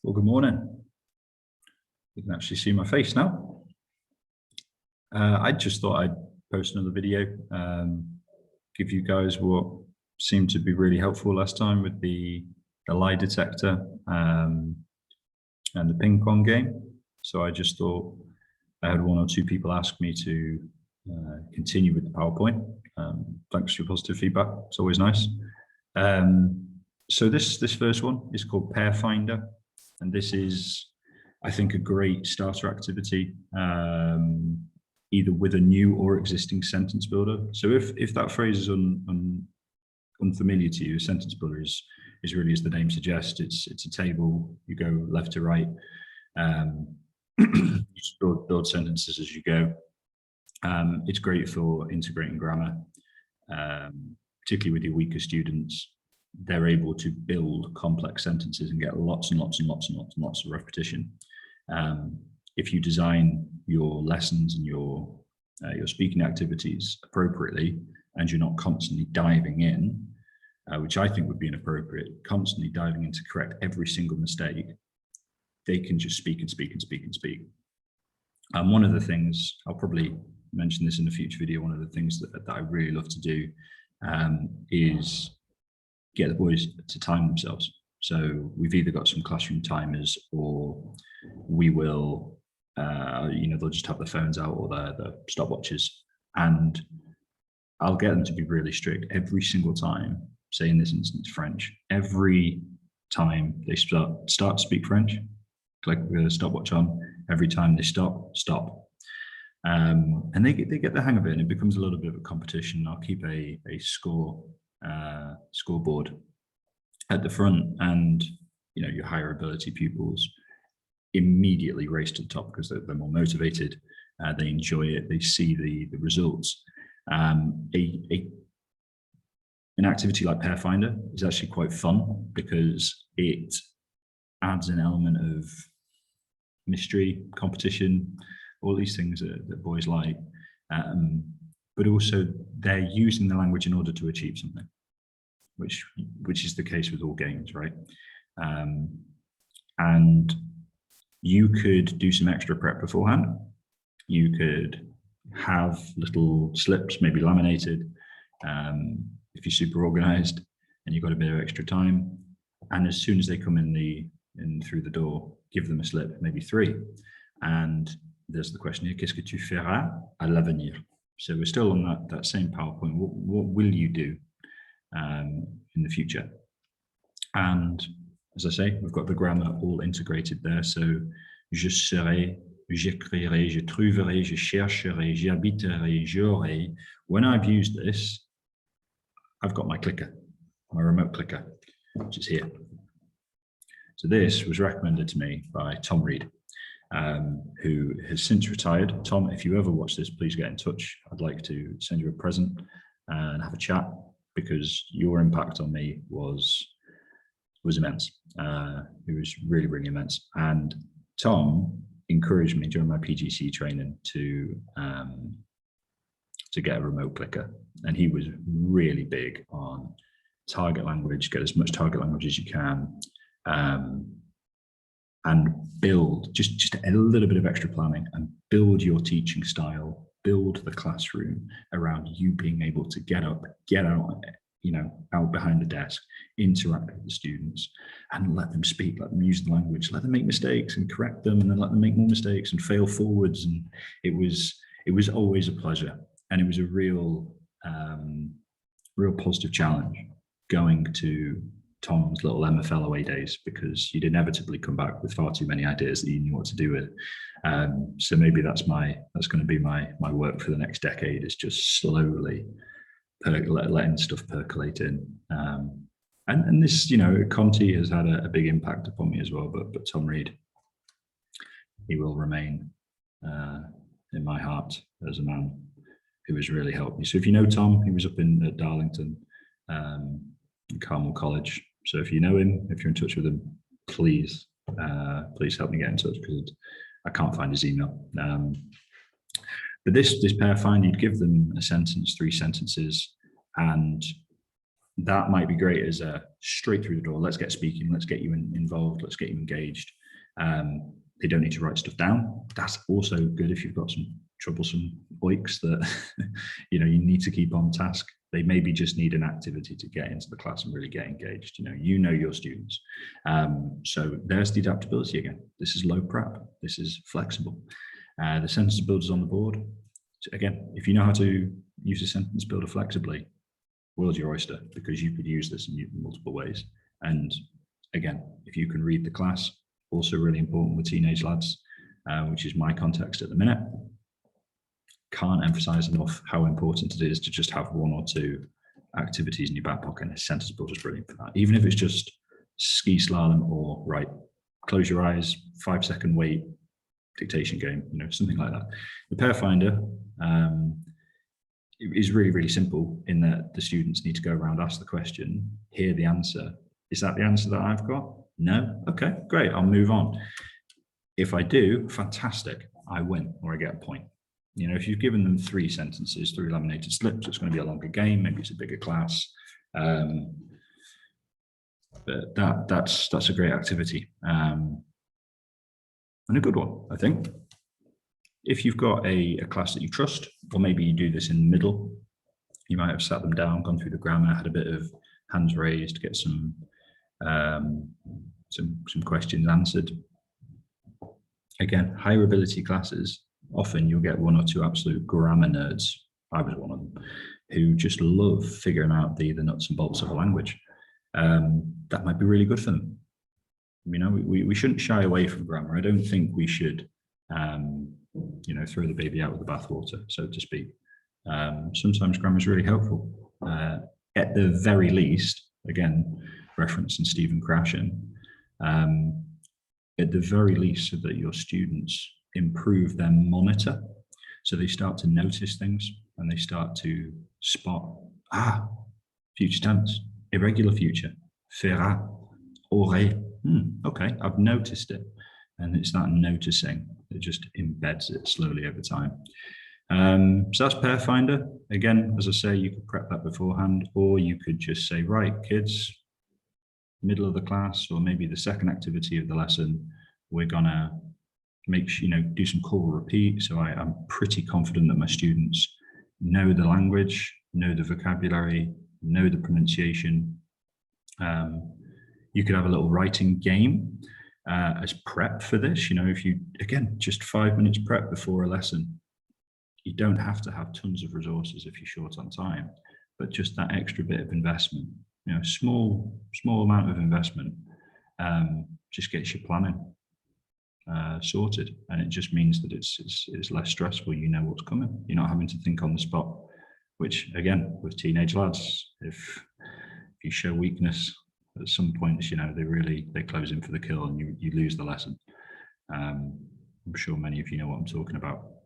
Well, good morning. You can actually see my face now. I just thought I'd post another video, give you guys what seemed to be really helpful last time with the lie detector and the ping pong game. So I just thought I had one or two people ask me to continue with the PowerPoint. Thanks for your positive feedback. It's always nice. So this first one is called FINDER. And this is, I think, a great starter activity, either with a new or existing sentence builder. So if that phrase is unfamiliar to you, a sentence builder is really, as the name suggests, it's a table. You go left to right. You just build sentences as you go. It's great for integrating grammar, particularly with your weaker students. They're able to build complex sentences and get lots and lots and lots and lots and lots of repetition. If you design your lessons and your speaking activities appropriately, and you're not constantly diving in, which I think would be inappropriate, constantly diving in to correct every single mistake, they can just speak and speak and speak and speak. One of the things, I'll probably mention this in a future video, one of the things that I really love to do is get the boys to time themselves. So we've either got some classroom timers, or we will, they'll just have their phones out or their stopwatches, and I'll get them to be really strict every single time. Say in this instance, French. Every time they start to speak French, click the stopwatch on. Every time they stop. And they get the hang of it, and it becomes a little bit of a competition. I'll keep a scoreboard at the front, and your higher ability pupils immediately race to the top because they're more motivated, they enjoy it, they see the results. An activity like FINDER is actually quite fun because it adds an element of mystery, competition, all these things that boys like, but also they're using the language in order to achieve something, which is the case with all games, right? And you could do some extra prep beforehand. You could have little slips, maybe laminated, if you're super organized and you've got a bit of extra time. And as soon as they come in through the door, give them a slip, maybe 3. And there's the question here, qu'est-ce que tu feras à l'avenir? So we're still on that same PowerPoint. What will you do in the future? And as I say, we've got the grammar all integrated there. So je serai, j'écrirai, je trouverai, je chercherai, j'habiterai, j'aurai. When I've used this, I've got my clicker, my remote clicker, which is here. So this was recommended to me by Tom Reed, who has since retired. Tom, if you ever watch this, please get in touch. I'd like to send you a present and have a chat, because your impact on me was immense. It was really, really immense. And Tom encouraged me during my PGCE training to get a remote clicker. And he was really big on target language, get as much target language as you can, and build just a little bit of extra planning and build your teaching style, build the classroom around you being able to get up, get out, out behind the desk, interact with the students, and let them speak, let them use the language, let them make mistakes and correct them, and then let them make more mistakes and fail forwards. And it was always a pleasure, and it was a real positive challenge going to Tom's little MFL away days, because you'd inevitably come back with far too many ideas that you knew what to do with. So maybe that's going to be my work for the next decade, is just slowly letting stuff percolate in. And this, Conti has had a big impact upon me as well, but Tom Reed, he will remain in my heart as a man who has really helped me. So if you know Tom, he was up at Darlington, in Carmel College. So if you know him, if you're in touch with him, please help me get in touch, because I can't find his email. But this pair find, you'd give them a sentence, 3 sentences, and that might be great as a straight through the door. Let's get speaking. Let's get you involved. Let's get you engaged. They don't need to write stuff down. That's also good if you've got some troublesome oiks that you need to keep on task. They maybe just need an activity to get into the class and really get engaged. You know your students. So there's the adaptability again. This is low prep. This is flexible. The sentence builders on the board. So again, if you know how to use a sentence builder flexibly, world's your oyster, because you could use this in multiple ways. And again, if you can read the class, also really important with teenage lads, which is my context at the minute. Can't emphasize enough how important it is to just have one or two activities in your back pocket, and a sentence builder is brilliant for that. Even if it's just ski slalom or close your eyes, 5-second wait, dictation game, something like that. The pair finder is really, really simple in that the students need to go around, ask the question, hear the answer. Is that the answer that I've got? No? Okay, great, I'll move on. If I do, fantastic, I win, or I get a point. If you've given them 3 sentences, 3 laminated slips, it's going to be a longer game, maybe it's a bigger class. But that's a great activity. And a good one, I think. If you've got a class that you trust, or maybe you do this in the middle, you might have sat them down, gone through the grammar, had a bit of hands raised, get some questions answered. Again, higher ability classes, often you'll get 1 or 2 absolute grammar nerds. I was one of them, who just love figuring out the nuts and bolts of a language. That might be really good for them. We shouldn't shy away from grammar. I don't think we should, throw the baby out with the bathwater, so to speak. Sometimes grammar is really helpful. At the very least, again, referencing Stephen Krashen, at the very least, so that your students improve their monitor, so they start to notice things and they start to spot, future tense, irregular future, fera, aurait. Okay, I've noticed it. And it's that noticing that just embeds it slowly over time. So that's pair finder. Again, as I say, you could prep that beforehand, or you could just say, right, kids, middle of the class, or maybe the second activity of the lesson, we're gonna do some call repeat. So I'm pretty confident that my students know the language, know the vocabulary, know the pronunciation. You could have a little writing game as prep for this. If you, again, just 5 minutes prep before a lesson. You don't have to have tons of resources if you're short on time, but just that extra bit of investment, small amount of investment, just gets your planning sorted, and it just means that it's less stressful. You know what's coming. You're not having to think on the spot, which again, with teenage lads, if you show weakness at some points, they close in for the kill, and you lose the lesson. I'm sure many of you know what I'm talking about.